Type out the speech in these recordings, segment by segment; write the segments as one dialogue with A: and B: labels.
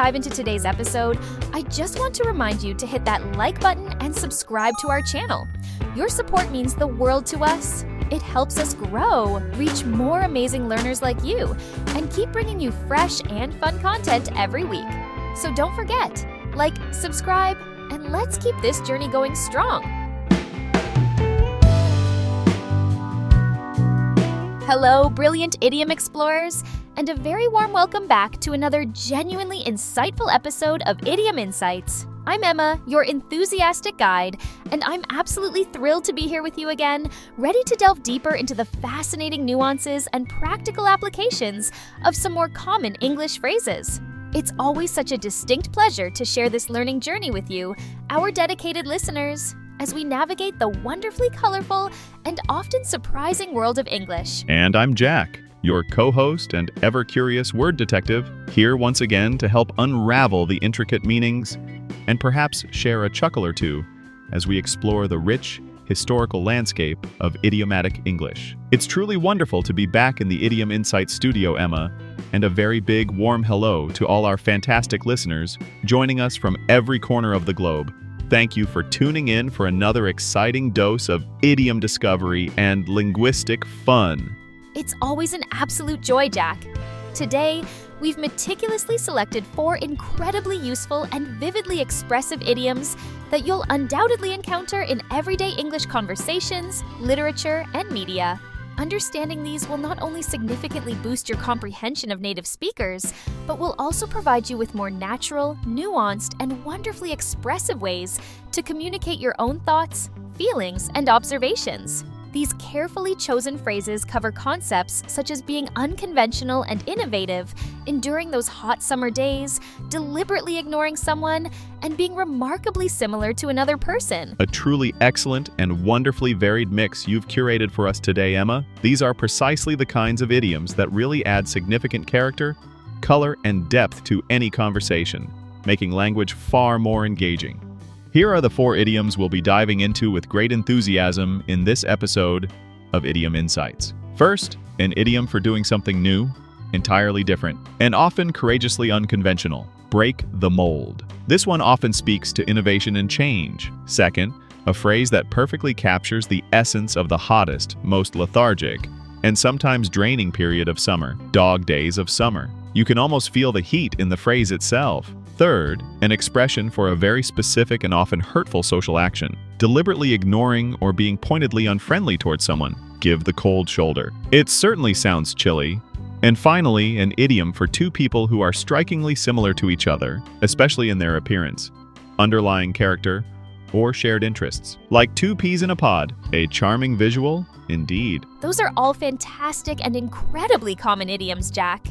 A: dive into today's episode, I just want to remind you to hit that like button and subscribe to our channel. Your support means the world to us. It helps us grow, reach more amazing learners like you, and keep bringing you fresh and fun content every week. So don't forget, like, subscribe, and let's keep this journey going strong. Hello, brilliant idiom explorers, and a very warm welcome back to another genuinely insightful episode of Idiom Insights. I'm Emma, your enthusiastic guide, and I'm absolutely thrilled to be here with you again, ready to delve deeper into the fascinating nuances and practical applications of some more common English phrases. It's always such a distinct pleasure to share this learning journey with you, our dedicated listeners, as we navigate the wonderfully colorful and often surprising world of English.
B: And I'm Jack, your co-host and ever-curious word detective, here once again to help unravel the intricate meanings and perhaps share a chuckle or two as we explore the rich, historical landscape of idiomatic English. It's truly wonderful to be back in the Idiom Insights studio, Emma, and a very big, warm hello to all our fantastic listeners joining us from every corner of the globe. Thank you for tuning in for another exciting dose of idiom discovery and linguistic fun.
A: It's always an absolute joy, Jack. Today, we've meticulously selected 4 incredibly useful and vividly expressive idioms that you'll undoubtedly encounter in everyday English conversations, literature, and media. Understanding these will not only significantly boost your comprehension of native speakers, but will also provide you with more natural, nuanced, and wonderfully expressive ways to communicate your own thoughts, feelings, and observations. These carefully chosen phrases cover concepts such as being unconventional and innovative, enduring those hot summer days, deliberately ignoring someone, and being remarkably similar to another person.
B: A truly excellent and wonderfully varied mix you've curated for us today, Emma. These are precisely the kinds of idioms that really add significant character, color, and depth to any conversation, making language far more engaging. Here are the 4 idioms we'll be diving into with great enthusiasm in this episode of Idiom Insights. First, an idiom for doing something new, entirely different, and often courageously unconventional. Break the mold. This one often speaks to innovation and change. Second, a phrase that perfectly captures the essence of the hottest, most lethargic, and sometimes draining period of summer, dog days of summer. You can almost feel the heat in the phrase itself. Third, an expression for a very specific and often hurtful social action, deliberately ignoring or being pointedly unfriendly towards someone. Give the cold shoulder. It certainly sounds chilly. And finally, an idiom for 2 people who are strikingly similar to each other, especially in their appearance, underlying character, or shared interests. Like 2 peas in a pod, a charming visual indeed.
A: Those are all fantastic and incredibly common idioms, Jack.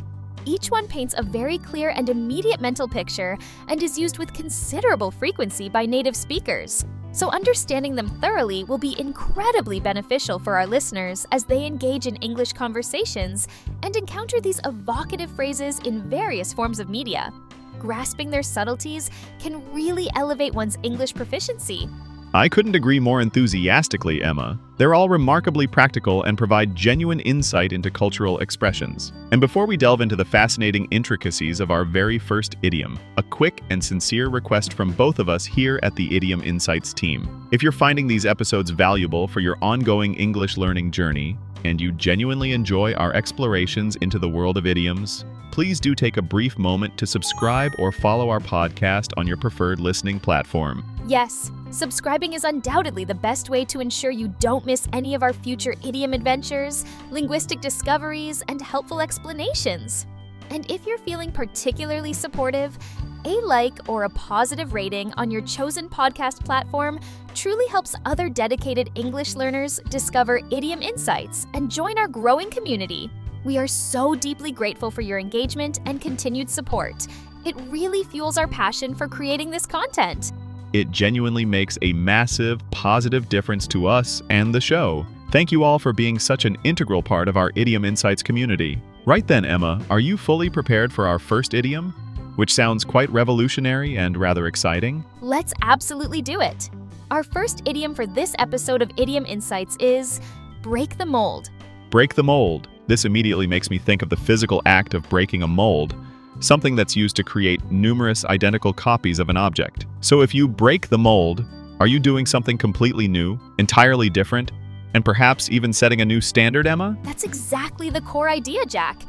A: Each one paints a very clear and immediate mental picture and is used with considerable frequency by native speakers. So understanding them thoroughly will be incredibly beneficial for our listeners as they engage in English conversations and encounter these evocative phrases in various forms of media. Grasping their subtleties can really elevate one's English proficiency.
B: I couldn't agree more enthusiastically, Emma. They're all remarkably practical and provide genuine insight into cultural expressions. And before we delve into the fascinating intricacies of our very first idiom, a quick and sincere request from both of us here at the Idiom Insights team. If you're finding these episodes valuable for your ongoing English learning journey, and you genuinely enjoy our explorations into the world of idioms, please do take a brief moment to subscribe or follow our podcast on your preferred listening platform.
A: Yes, subscribing is undoubtedly the best way to ensure you don't miss any of our future idiom adventures, linguistic discoveries, and helpful explanations. And if you're feeling particularly supportive, a like or a positive rating on your chosen podcast platform truly helps other dedicated English learners discover Idiom Insights and join our growing community. We are so deeply grateful for your engagement and continued support. It really fuels our passion for creating this content.
B: It genuinely makes a massive, positive difference to us and the show. Thank you all for being such an integral part of our Idiom Insights community. Right then, Emma, are you fully prepared for our first idiom? Which sounds quite revolutionary and rather exciting.
A: Let's absolutely do it. Our first idiom for this episode of Idiom Insights is break the mold.
B: Break the mold. This immediately makes me think of the physical act of breaking a mold. something that's used to create numerous identical copies of an object. So if you break the mold, are you doing something completely new, entirely different, and perhaps even setting a new standard, Emma?
A: That's exactly the core idea, Jack.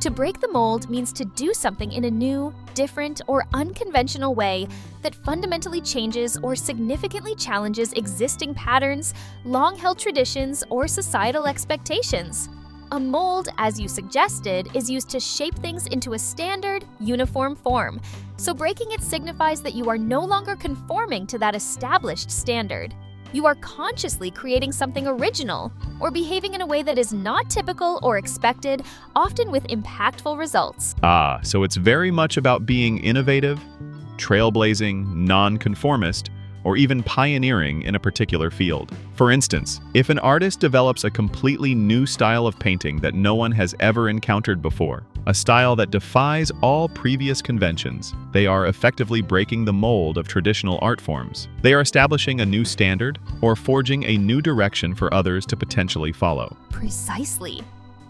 A: To break the mold means to do something in a new, different, or unconventional way that fundamentally changes or significantly challenges existing patterns, long-held traditions, or societal expectations. A mold, as you suggested, is used to shape things into a standard, uniform form, so breaking it signifies that you are no longer conforming to that established standard. You are consciously creating something original, or behaving in a way that is not typical or expected, often with impactful results.
B: So it's very much about being innovative, trailblazing, non-conformist, or even pioneering in a particular field. For instance, if an artist develops a completely new style of painting that no one has ever encountered before, a style that defies all previous conventions, they are effectively breaking the mold of traditional art forms. They are establishing a new standard or forging a new direction for others to potentially follow.
A: Precisely.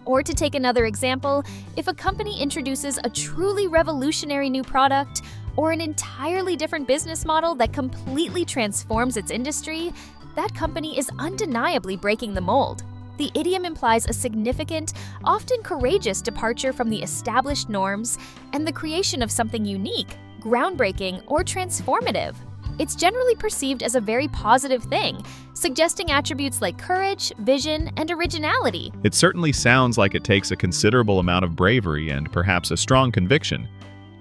A: Or to take another example, if a company introduces a truly revolutionary new product or an entirely different business model that completely transforms its industry, that company is undeniably breaking the mold. The idiom implies a significant, often courageous departure from the established norms and the creation of something unique, groundbreaking, or transformative. It's generally perceived as a very positive thing, suggesting attributes like courage, vision, and originality.
B: It certainly sounds like it takes a considerable amount of bravery and perhaps a strong conviction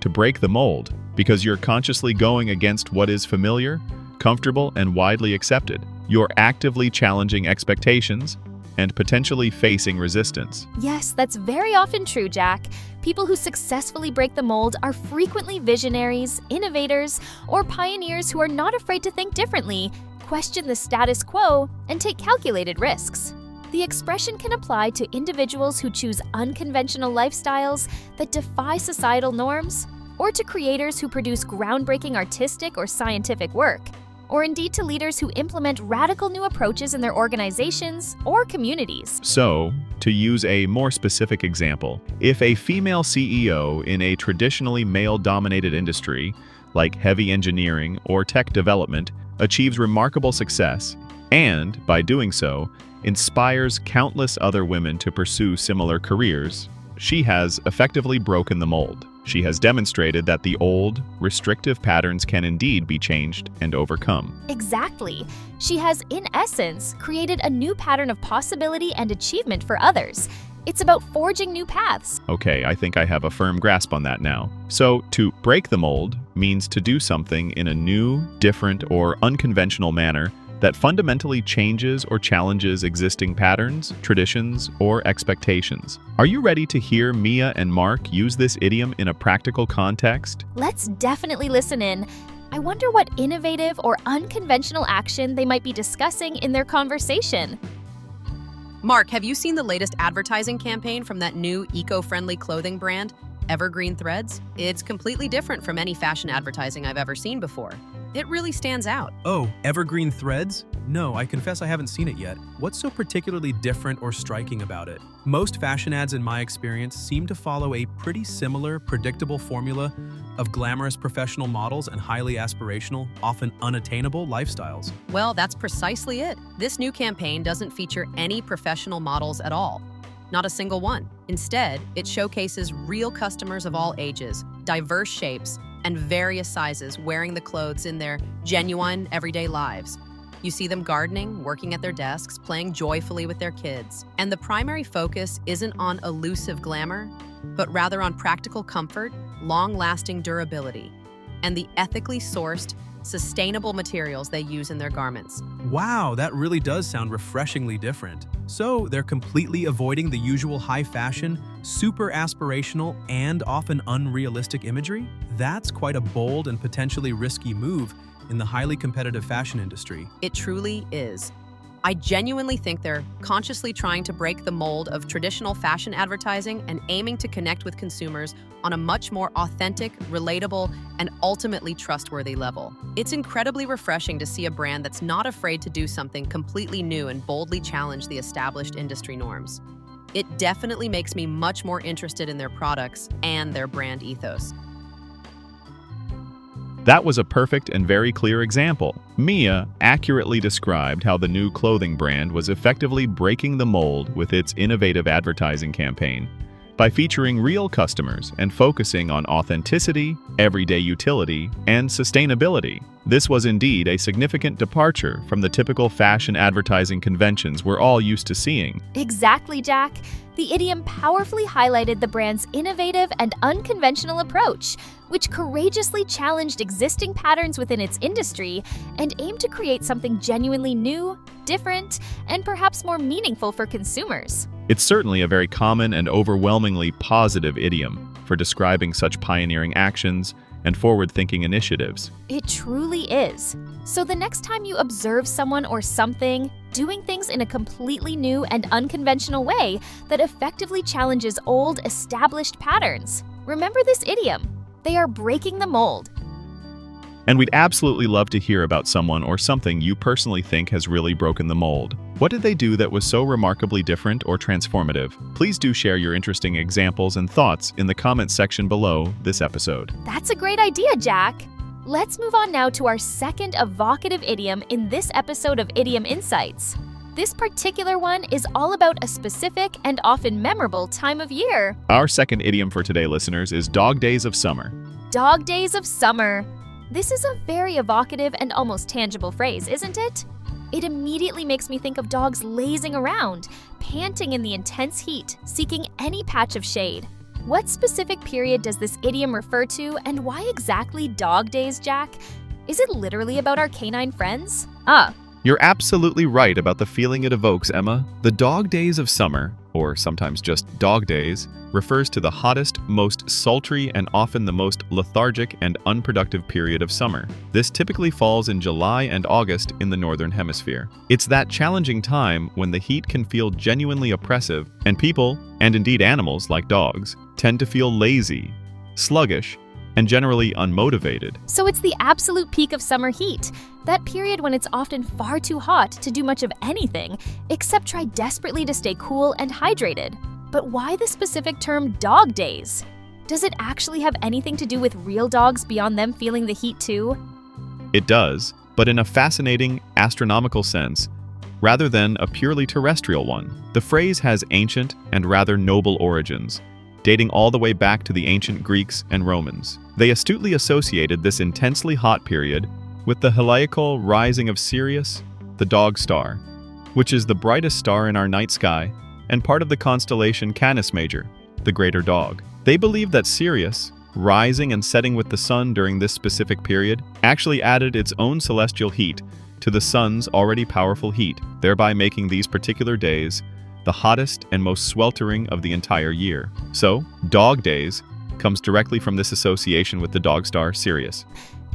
B: to break the mold, because you're consciously going against what is familiar, comfortable, and widely accepted. You're actively challenging expectations and potentially facing resistance.
A: Yes, that's very often true, Jack. People who successfully break the mold are frequently visionaries, innovators, or pioneers who are not afraid to think differently, question the status quo, and take calculated risks. The expression can apply to individuals who choose unconventional lifestyles that defy societal norms, or to creators who produce groundbreaking artistic or scientific work, or indeed to leaders who implement radical new approaches in their organizations or communities.
B: So, to use a more specific example, if a female CEO in a traditionally male-dominated industry, like heavy engineering or tech development, achieves remarkable success, and, by doing so, inspires countless other women to pursue similar careers, she has effectively broken the mold. She has demonstrated that the old, restrictive patterns can indeed be changed and overcome.
A: Exactly. She has, in essence, created a new pattern of possibility and achievement for others. It's about forging new paths.
B: Okay, I think I have a firm grasp on that now. So, to break the mold means to do something in a new, different, or unconventional manner that fundamentally changes or challenges existing patterns, traditions, or expectations. Are you ready to hear Mia and Mark use this idiom in a practical context?
A: Let's definitely listen in. I wonder what innovative or unconventional action they might be discussing in their conversation.
C: Mark, have you seen the latest advertising campaign from that new eco-friendly clothing brand, Evergreen Threads? It's completely different from any fashion advertising I've ever seen before. It really stands out.
D: Oh, Evergreen Threads? No, I confess I haven't seen it yet. What's so particularly different or striking about it? Most fashion ads in my experience seem to follow a pretty similar, predictable formula of glamorous professional models and highly aspirational, often unattainable lifestyles.
C: Well, that's precisely it. This new campaign doesn't feature any professional models at all. Not a single one. Instead, it showcases real customers of all ages, diverse shapes, and various sizes wearing the clothes in their genuine, everyday lives. You see them gardening, working at their desks, playing joyfully with their kids. And the primary focus isn't on elusive glamour, but rather on practical comfort, long-lasting durability, and the ethically sourced, sustainable materials they use in their garments.
D: Wow, that really does sound refreshingly different. So they're completely avoiding the usual high fashion, super aspirational, and often unrealistic imagery? That's quite a bold and potentially risky move in the highly competitive fashion industry.
C: It truly is. I genuinely think they're consciously trying to break the mold of traditional fashion advertising and aiming to connect with consumers on a much more authentic, relatable, and ultimately trustworthy level. It's incredibly refreshing to see a brand that's not afraid to do something completely new and boldly challenge the established industry norms. It definitely makes me much more interested in their products and their brand ethos.
B: That was a perfect and very clear example. Mia accurately described how the new clothing brand was effectively breaking the mold with its innovative advertising campaign by featuring real customers and focusing on authenticity, everyday utility, and sustainability. This was indeed a significant departure from the typical fashion advertising conventions we're all used to seeing.
A: Exactly, Jack. The idiom powerfully highlighted the brand's innovative and unconventional approach, which courageously challenged existing patterns within its industry and aimed to create something genuinely new, different, and perhaps more meaningful for consumers.
B: It's certainly a very common and overwhelmingly positive idiom for describing such pioneering actions and forward-thinking initiatives.
A: It truly is. So the next time you observe someone or something doing things in a completely new and unconventional way that effectively challenges old, established patterns, remember this idiom. They are breaking the mold.
B: And we'd absolutely love to hear about someone or something you personally think has really broken the mold. What did they do that was so remarkably different or transformative? Please do share your interesting examples and thoughts in the comments section below this episode.
A: That's a great idea, Jack. Let's move on now to our second evocative idiom in this episode of Idiom Insights. This particular one is all about a specific and often memorable time of year.
B: Our second idiom for today, listeners, is Dog Days of Summer.
A: Dog Days of Summer. This is a very evocative and almost tangible phrase, isn't it? It immediately makes me think of dogs lazing around, panting in the intense heat, seeking any patch of shade. What specific period does this idiom refer to, and why exactly dog days, Jack? Is it literally about our canine friends?
B: You're absolutely right about the feeling it evokes, Emma. The Dog Days of Summer, or sometimes just Dog Days, refers to the hottest, most sultry, and often the most lethargic and unproductive period of summer. This typically falls in July and August in the Northern Hemisphere. It's that challenging time when the heat can feel genuinely oppressive, and people, and indeed animals like dogs, tend to feel lazy, sluggish, and generally unmotivated.
A: So it's the absolute peak of summer heat, that period when it's often far too hot to do much of anything, except try desperately to stay cool and hydrated. But why the specific term dog days? Does it actually have anything to do with real dogs beyond them feeling the heat too?
B: It does, but in a fascinating, astronomical sense, rather than a purely terrestrial one. The phrase has ancient and rather noble origins, dating all the way back to the ancient Greeks and Romans. They astutely associated this intensely hot period with the heliacal rising of Sirius, the dog star, which is the brightest star in our night sky and part of the constellation Canis Major, the greater dog. They believed that Sirius, rising and setting with the sun during this specific period, actually added its own celestial heat to the sun's already powerful heat, thereby making these particular days the hottest and most sweltering of the entire year. So, Dog Days comes directly from this association with the dog star Sirius.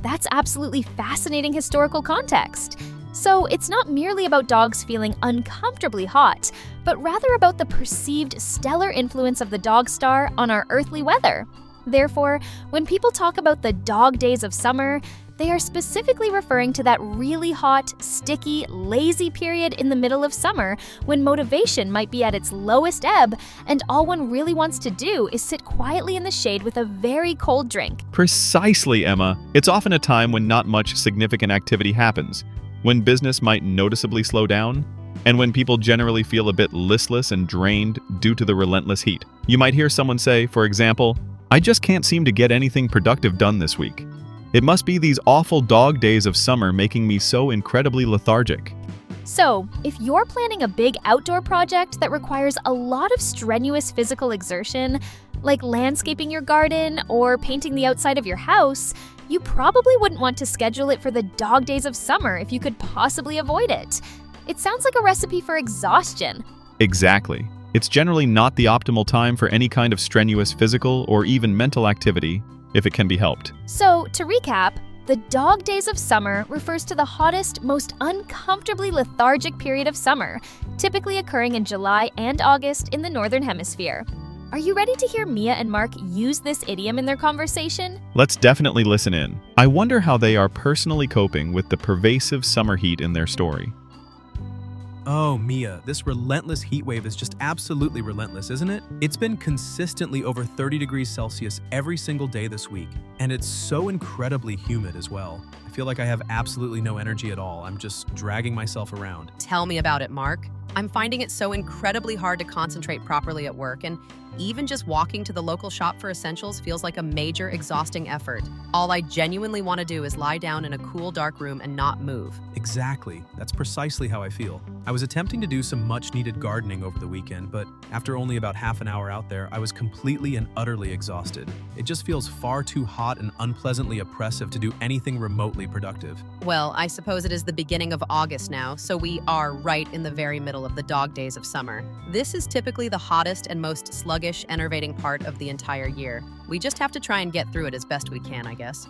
A: That's absolutely fascinating historical context. So it's not merely about dogs feeling uncomfortably hot, but rather about the perceived stellar influence of the dog star on our earthly weather. Therefore, when people talk about the dog days of summer, they are specifically referring to that really hot, sticky, lazy period in the middle of summer when motivation might be at its lowest ebb and all one really wants to do is sit quietly in the shade with a very cold drink.
B: Precisely, Emma. It's often a time when not much significant activity happens, when business might noticeably slow down, and when people generally feel a bit listless and drained due to the relentless heat. You might hear someone say, for example, "I just can't seem to get anything productive done this week. It must be these awful dog days of summer making me so incredibly lethargic."
A: So, if you're planning a big outdoor project that requires a lot of strenuous physical exertion, like landscaping your garden or painting the outside of your house, you probably wouldn't want to schedule it for the dog days of summer if you could possibly avoid it. It sounds like a recipe for exhaustion.
B: Exactly. It's generally not the optimal time for any kind of strenuous physical or even mental activity if it can be helped.
A: So, to recap, the dog days of summer refers to the hottest, most uncomfortably lethargic period of summer, typically occurring in July and August in the Northern Hemisphere. Are you ready to hear Mia and Mark use this idiom in their conversation?
B: Let's definitely listen in. I wonder how they are personally coping with the pervasive summer heat in their story.
D: Oh, Mia, this relentless heat wave is just absolutely relentless, isn't it? It's been consistently over 30 degrees Celsius every single day this week, and it's so incredibly humid as well. I feel like I have absolutely no energy at all. I'm just dragging myself around.
C: Tell me about it, Mark. I'm finding it so incredibly hard to concentrate properly at work, and even just walking to the local shop for essentials feels like a major, exhausting effort. All I genuinely want to do is lie down in a cool, dark room and not move.
D: Exactly. That's precisely how I feel. I was attempting to do some much-needed gardening over the weekend, but after only about half an hour out there, I was completely and utterly exhausted. It just feels far too hot and unpleasantly oppressive to do anything remotely productive.
C: Well, I suppose it is the beginning of August now, so we are right in the very middle of the dog days of summer. This is typically the hottest and most sluggish, enervating part of the entire year. We just have to try and get through it as best we can, I guess.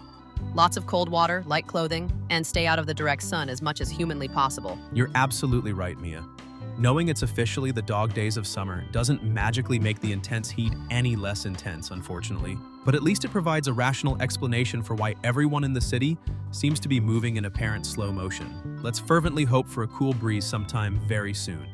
C: Lots of cold water, light clothing, and stay out of the direct sun as much as humanly possible.
D: You're absolutely right, Mia. Knowing it's officially the dog days of summer doesn't magically make the intense heat any less intense, unfortunately. But at least it provides a rational explanation for why everyone in the city seems to be moving in apparent slow motion. Let's fervently hope for a cool breeze sometime very soon.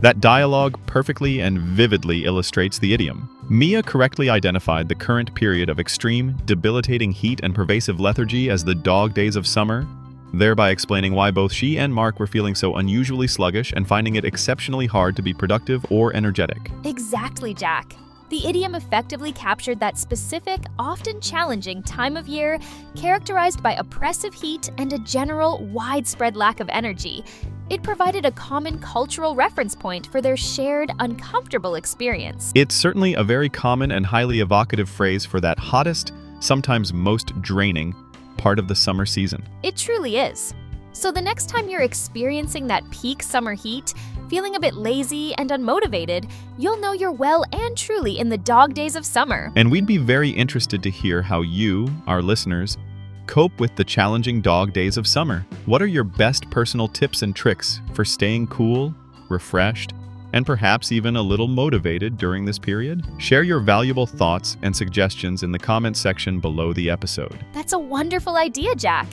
B: That dialogue perfectly and vividly illustrates the idiom. Mia correctly identified the current period of extreme, debilitating heat and pervasive lethargy as the dog days of summer, thereby explaining why both she and Mark were feeling so unusually sluggish and finding it exceptionally hard to be productive or energetic.
A: Exactly, Jack. The idiom effectively captured that specific, often challenging time of year characterized by oppressive heat and a general, widespread lack of energy. It provided a common cultural reference point for their shared, uncomfortable experience.
B: It's certainly a very common and highly evocative phrase for that hottest, sometimes most draining, part of the summer season.
A: It truly is. So the next time you're experiencing that peak summer heat, feeling a bit lazy and unmotivated, you'll know you're well and truly in the dog days of summer.
B: And we'd be very interested to hear how you, our listeners, cope with the challenging dog days of summer. What are your best personal tips and tricks for staying cool, refreshed, and perhaps even a little motivated during this period? Share your valuable thoughts and suggestions in the comments section below the episode.
A: That's a wonderful idea, Jack.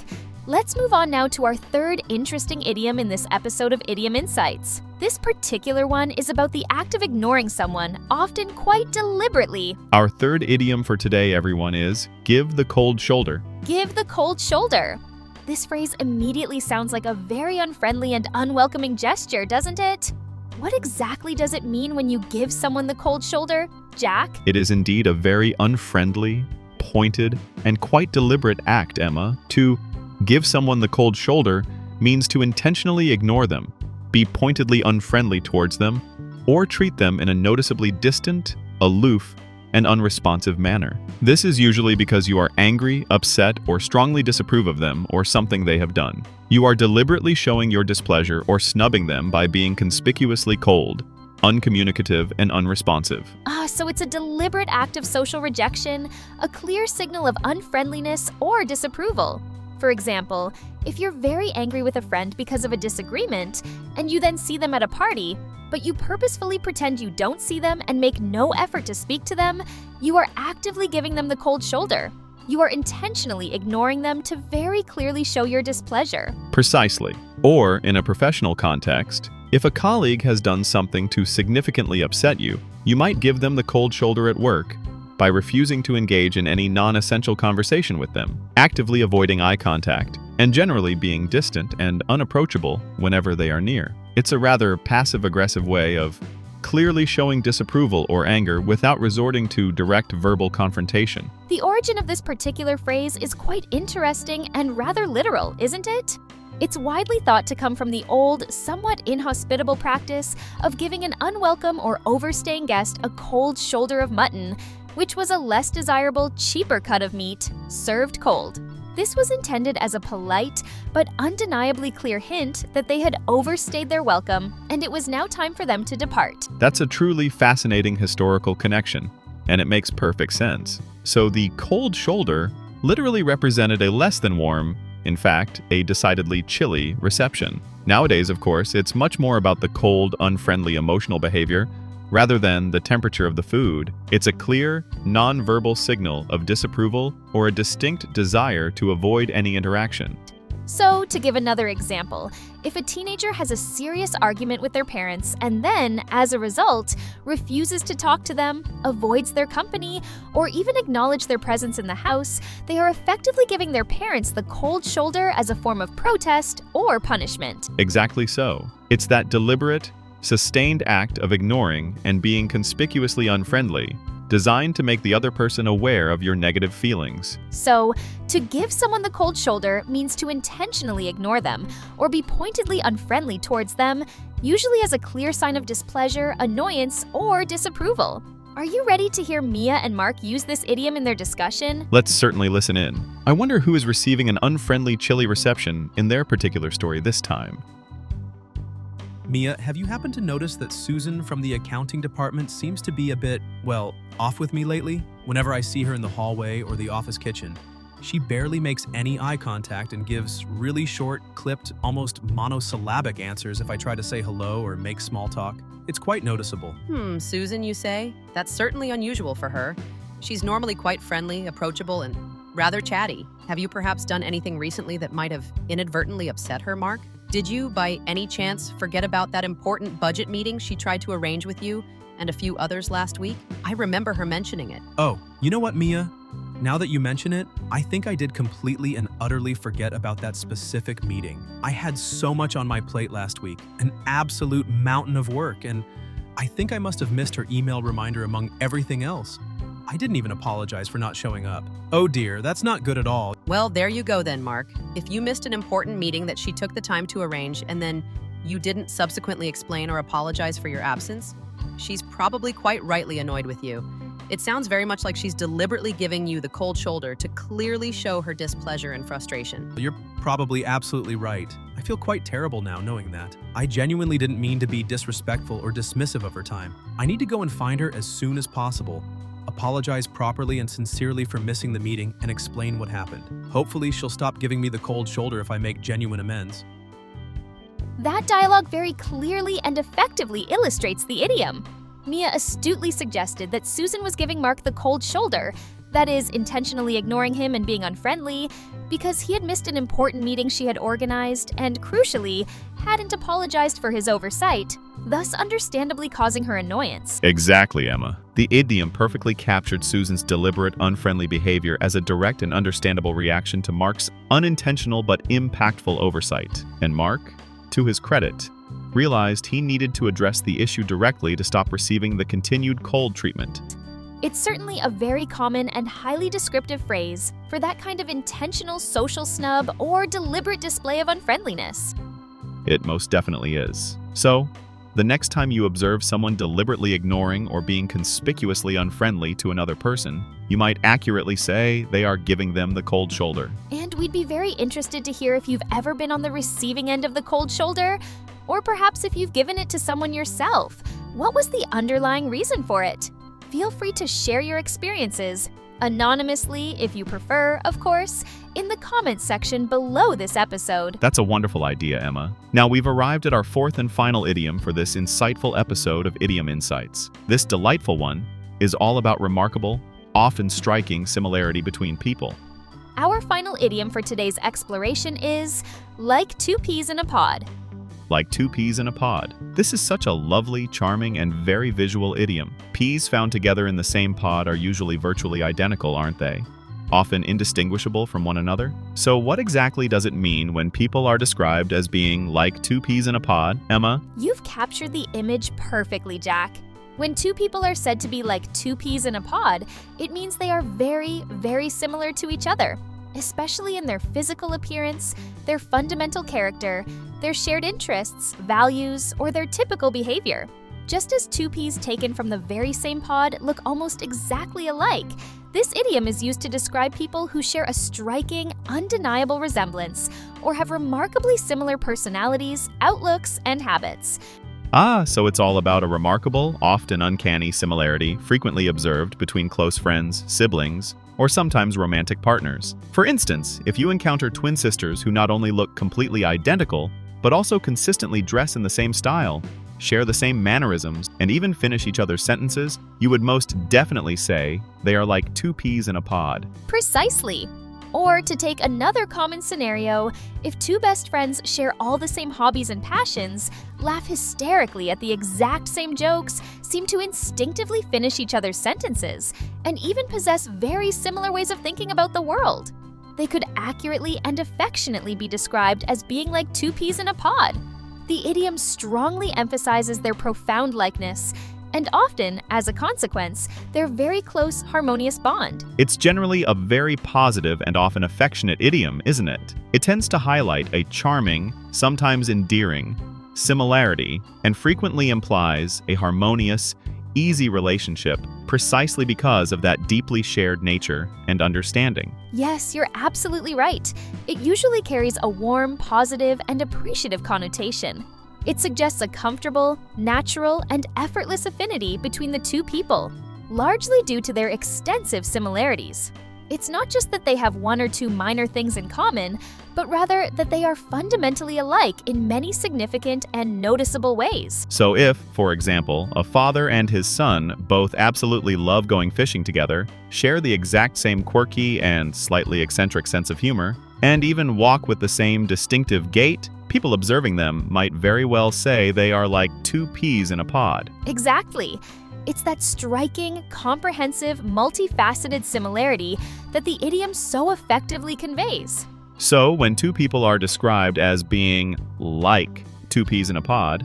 A: Let's move on now to our third interesting idiom in this episode of Idiom Insights. This particular one is about the act of ignoring someone, often quite deliberately.
B: Our third idiom for today, everyone, is give the cold shoulder.
A: Give the cold shoulder. This phrase immediately sounds like a very unfriendly and unwelcoming gesture, doesn't it? What exactly does it mean when you give someone the cold shoulder, Jack?
B: It is indeed a very unfriendly, pointed, and quite deliberate act, Emma. To give someone the cold shoulder means to intentionally ignore them, be pointedly unfriendly towards them, or treat them in a noticeably distant, aloof, and unresponsive manner. This is usually because you are angry, upset, or strongly disapprove of them or something they have done. You are deliberately showing your displeasure or snubbing them by being conspicuously cold, uncommunicative, and unresponsive.
A: So it's a deliberate act of social rejection, a clear signal of unfriendliness or disapproval. For example, if you're very angry with a friend because of a disagreement, and you then see them at a party, but you purposefully pretend you don't see them and make no effort to speak to them, you are actively giving them the cold shoulder. You are intentionally ignoring them to very clearly show your displeasure.
B: Precisely. Or, in a professional context, if a colleague has done something to significantly upset you, you might give them the cold shoulder at work by refusing to engage in any non-essential conversation with them, actively avoiding eye contact, and generally being distant and unapproachable whenever they are near. It's a rather passive-aggressive way of clearly showing disapproval or anger without resorting to direct verbal confrontation.
A: The origin of this particular phrase is quite interesting and rather literal, isn't it? It's widely thought to come from the old, somewhat inhospitable practice of giving an unwelcome or overstaying guest a cold shoulder of mutton, which was a less desirable, cheaper cut of meat, served cold. This was intended as a polite, but undeniably clear hint that they had overstayed their welcome, and it was now time for them to depart.
B: That's a truly fascinating historical connection, and it makes perfect sense. So the cold shoulder literally represented a less than warm, in fact, a decidedly chilly reception. Nowadays, of course, it's much more about the cold, unfriendly emotional behavior rather than the temperature of the food. It's a clear, non-verbal signal of disapproval or a distinct desire to avoid any interaction.
A: So, to give another example, if a teenager has a serious argument with their parents and then, as a result, refuses to talk to them, avoids their company, or even acknowledge their presence in the house, they are effectively giving their parents the cold shoulder as a form of protest or punishment.
B: Exactly so. It's that deliberate, sustained act of ignoring and being conspicuously unfriendly, designed to make the other person aware of your negative feelings.
A: So, to give someone the cold shoulder means to intentionally ignore them or be pointedly unfriendly towards them, usually as a clear sign of displeasure, annoyance, or disapproval. Are you ready to hear Mia and Mark use this idiom in their discussion?
B: Let's certainly listen in. I wonder who is receiving an unfriendly, chilly reception in their particular story this time.
D: Mia, have you happened to notice that Susan from the accounting department seems to be a bit, well, off with me lately? Whenever I see her in the hallway or the office kitchen, she barely makes any eye contact and gives really short, clipped, almost monosyllabic answers if I try to say hello or make small talk. It's quite noticeable.
C: Susan, you say? That's certainly unusual for her. She's normally quite friendly, approachable, and rather chatty. Have you perhaps done anything recently that might have inadvertently upset her, Mark? Did you, by any chance, forget about that important budget meeting she tried to arrange with you and a few others last week? I remember her mentioning it.
D: Oh, you know what, Mia? Now that you mention it, I think I did completely and utterly forget about that specific meeting. I had so much on my plate last week, an absolute mountain of work, and I think I must have missed her email reminder among everything else. I didn't even apologize for not showing up. Oh dear, that's not good at all.
C: Well, there you go then, Mark. If you missed an important meeting that she took the time to arrange and then you didn't subsequently explain or apologize for your absence, she's probably quite rightly annoyed with you. It sounds very much like she's deliberately giving you the cold shoulder to clearly show her displeasure and frustration.
D: You're probably absolutely right. I feel quite terrible now knowing that. I genuinely didn't mean to be disrespectful or dismissive of her time. I need to go and find her as soon as possible, apologize properly and sincerely for missing the meeting, and explain what happened. Hopefully, she'll stop giving me the cold shoulder if I make genuine amends.
A: That dialogue very clearly and effectively illustrates the idiom. Mia astutely suggested that Susan was giving Mark the cold shoulder, that is, intentionally ignoring him and being unfriendly, because he had missed an important meeting she had organized and, crucially, hadn't apologized for his oversight, thus understandably causing her annoyance.
B: Exactly, Emma. The idiom perfectly captured Susan's deliberate, unfriendly behavior as a direct and understandable reaction to Mark's unintentional but impactful oversight. And Mark, to his credit, realized he needed to address the issue directly to stop receiving the continued cold treatment.
A: It's certainly a very common and highly descriptive phrase for that kind of intentional social snub or deliberate display of unfriendliness.
B: It most definitely is. So, the next time you observe someone deliberately ignoring or being conspicuously unfriendly to another person, you might accurately say they are giving them the cold shoulder.
A: And we'd be very interested to hear if you've ever been on the receiving end of the cold shoulder, or perhaps if you've given it to someone yourself. What was the underlying reason for it? Feel free to share your experiences, anonymously if you prefer, of course, in the comments section below this episode.
B: That's a wonderful idea, Emma. Now we've arrived at our fourth and final idiom for this insightful episode of Idiom Insights. This delightful one is all about remarkable, often striking similarity between people.
A: Our final idiom for today's exploration is like two peas in a pod.
B: Like two peas in a pod. This is such a lovely, charming, and very visual idiom. Peas found together in the same pod are usually virtually identical, aren't they? Often indistinguishable from one another. So what exactly does it mean when people are described as being like two peas in a pod, Emma?
A: You've captured the image perfectly, Jack. When two people are said to be like two peas in a pod, it means they are very, very similar to each other, especially in their physical appearance, their fundamental character, their shared interests, values, or their typical behavior. Just as two peas taken from the very same pod look almost exactly alike, this idiom is used to describe people who share a striking, undeniable resemblance or have remarkably similar personalities, outlooks, and habits.
B: So it's all about a remarkable, often uncanny similarity frequently observed between close friends, siblings, or sometimes romantic partners. For instance, if you encounter twin sisters who not only look completely identical, but also consistently dress in the same style, share the same mannerisms, and even finish each other's sentences, you would most definitely say they are like two peas in a pod.
A: Precisely. Or to take another common scenario, if two best friends share all the same hobbies and passions, laugh hysterically at the exact same jokes, seem to instinctively finish each other's sentences, and even possess very similar ways of thinking about the world, they could accurately and affectionately be described as being like two peas in a pod. The idiom strongly emphasizes their profound likeness, and often, as a consequence, their very close, harmonious bond.
B: It's generally a very positive and often affectionate idiom, isn't it? It tends to highlight a charming, sometimes endearing, similarity, and frequently implies a harmonious, easy relationship precisely because of that deeply shared nature and understanding.
A: Yes, you're absolutely right. It usually carries a warm, positive, and appreciative connotation. It suggests a comfortable, natural, and effortless affinity between the two people, largely due to their extensive similarities. It's not just that they have one or two minor things in common, but rather that they are fundamentally alike in many significant and noticeable ways.
B: So if, for example, a father and his son both absolutely love going fishing together, share the exact same quirky and slightly eccentric sense of humor, and even walk with the same distinctive gait, people observing them might very well say they are like two peas in a pod.
A: Exactly. It's that striking, comprehensive, multifaceted similarity that the idiom so effectively conveys.
B: So, when two people are described as being like two peas in a pod,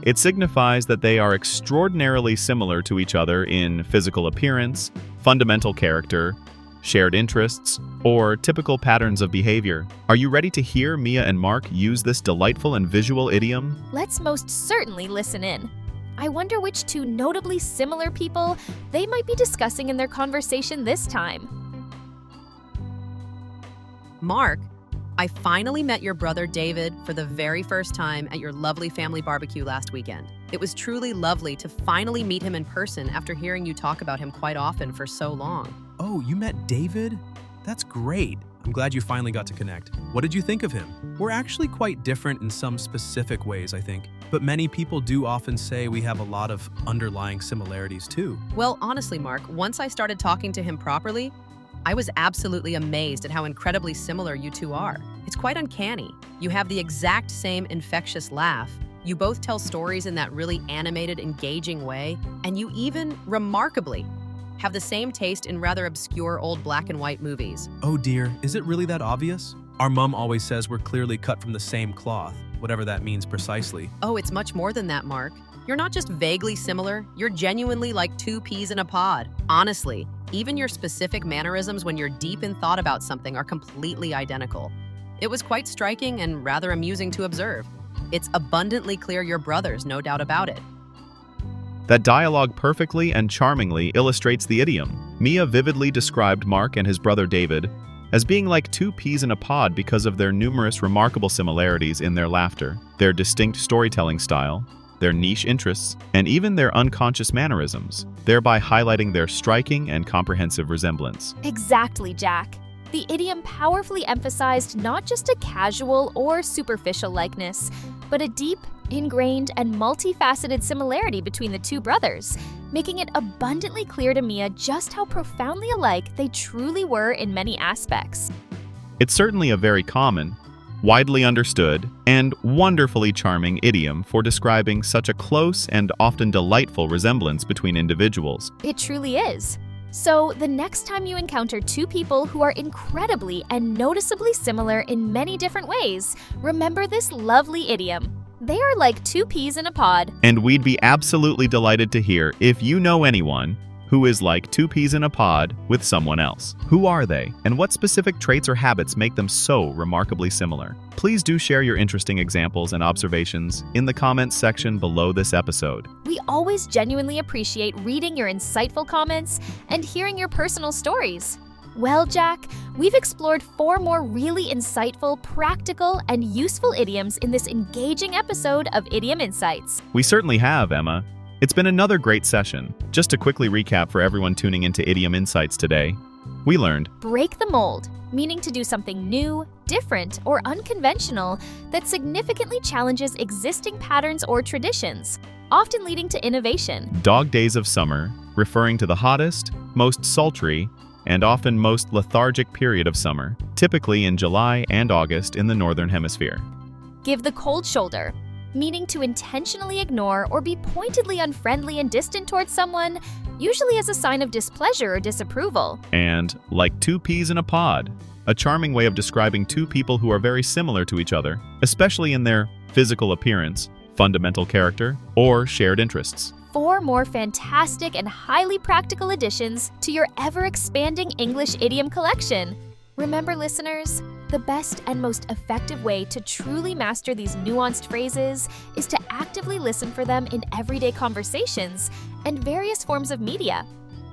B: it signifies that they are extraordinarily similar to each other in physical appearance, fundamental character, shared interests, or typical patterns of behavior. Are you ready to hear Mia and Mark use this delightful and visual idiom?
A: Let's most certainly listen in. I wonder which two notably similar people they might be discussing in their conversation this time.
C: Mark, I finally met your brother David for the very first time at your lovely family barbecue last weekend. It was truly lovely to finally meet him in person after hearing you talk about him quite often for so long.
D: Oh, you met David? That's great. I'm glad you finally got to connect. What did you think of him? We're actually quite different in some specific ways, I think. But many people do often say we have a lot of underlying similarities too.
C: Well, honestly, Mark, once I started talking to him properly, I was absolutely amazed at how incredibly similar you two are. It's quite uncanny. You have the exact same infectious laugh. You both tell stories in that really animated, engaging way, and you even, remarkably, have the same taste in rather obscure old black and white movies.
D: Oh dear, is it really that obvious? Our mom always says we're clearly cut from the same cloth, whatever that means precisely.
C: Oh, it's much more than that, Mark. You're not just vaguely similar, you're genuinely like two peas in a pod. Honestly, even your specific mannerisms when you're deep in thought about something are completely identical. It was quite striking and rather amusing to observe. It's abundantly clear you're brothers, no doubt about it.
B: That dialogue perfectly and charmingly illustrates the idiom. Mia vividly described Mark and his brother David as being like two peas in a pod because of their numerous remarkable similarities in their laughter, their distinct storytelling style, their niche interests, and even their unconscious mannerisms, thereby highlighting their striking and comprehensive resemblance.
A: Exactly, Jack. The idiom powerfully emphasized not just a casual or superficial likeness, but a deep, ingrained, and multifaceted similarity between the two brothers, making it abundantly clear to Mia just how profoundly alike they truly were in many aspects.
B: It's certainly a very common, widely understood, and wonderfully charming idiom for describing such a close and often delightful resemblance between individuals.
A: It truly is. So, the next time you encounter two people who are incredibly and noticeably similar in many different ways, remember this lovely idiom. They are like two peas in a pod.
B: And we'd be absolutely delighted to hear if you know anyone who is like two peas in a pod with someone else. Who are they, and what specific traits or habits make them so remarkably similar? Please do share your interesting examples and observations in the comments section below this episode.
A: We always genuinely appreciate reading your insightful comments and hearing your personal stories. Well, Jack, we've explored 4 more really insightful, practical, and useful idioms in this engaging episode of Idiom Insights.
B: We certainly have, Emma. It's been another great session. Just to quickly recap for everyone tuning into Idiom Insights today, we learned
A: break the mold, meaning to do something new, different, or unconventional that significantly challenges existing patterns or traditions, often leading to innovation.
B: dog days of summer, referring to the hottest, most sultry, and often most lethargic period of summer, typically in July and August in the Northern Hemisphere.
A: Give the cold shoulder, meaning to intentionally ignore or be pointedly unfriendly and distant towards someone, usually as a sign of displeasure or disapproval.
B: And like two peas in a pod, a charming way of describing two people who are very similar to each other, especially in their physical appearance, fundamental character, or shared interests.
A: 4 more fantastic and highly practical additions to your ever-expanding English idiom collection. Remember, listeners, the best and most effective way to truly master these nuanced phrases is to actively listen for them in everyday conversations and various forms of media,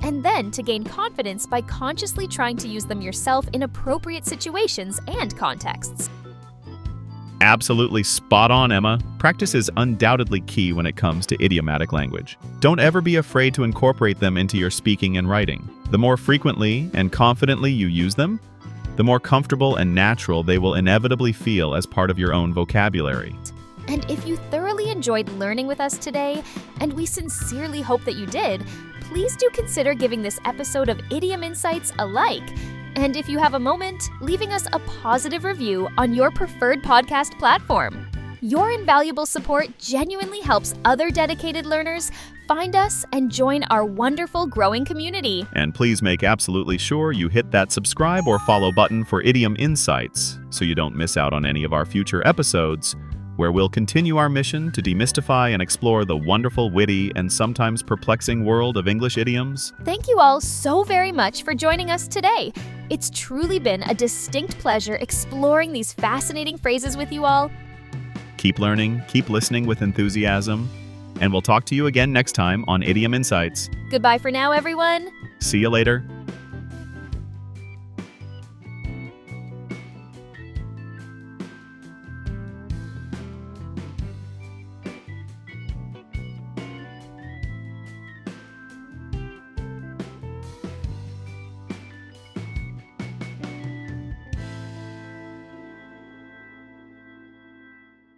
A: and then to gain confidence by consciously trying to use them yourself in appropriate situations and contexts.
B: Absolutely spot on, Emma. Practice is undoubtedly key when it comes to idiomatic language. Don't ever be afraid to incorporate them into your speaking and writing. The more frequently and confidently you use them, the more comfortable and natural they will inevitably feel as part of your own vocabulary.
A: And if you thoroughly enjoyed learning with us today, and we sincerely hope that you did, please do consider giving this episode of Idiom Insights a like. And if you have a moment, leaving us a positive review on your preferred podcast platform. Your invaluable support genuinely helps other dedicated learners find us and join our wonderful growing community.
B: And please make absolutely sure you hit that subscribe or follow button for Idiom Insights so you don't miss out on any of our future episodes, where we'll continue our mission to demystify and explore the wonderful, witty, and sometimes perplexing world of English idioms.
A: Thank you all so very much for joining us today. It's truly been a distinct pleasure exploring these fascinating phrases with you all.
B: Keep learning, keep listening with enthusiasm, and we'll talk to you again next time on Idiom Insights.
A: Goodbye for now, everyone.
B: See you later.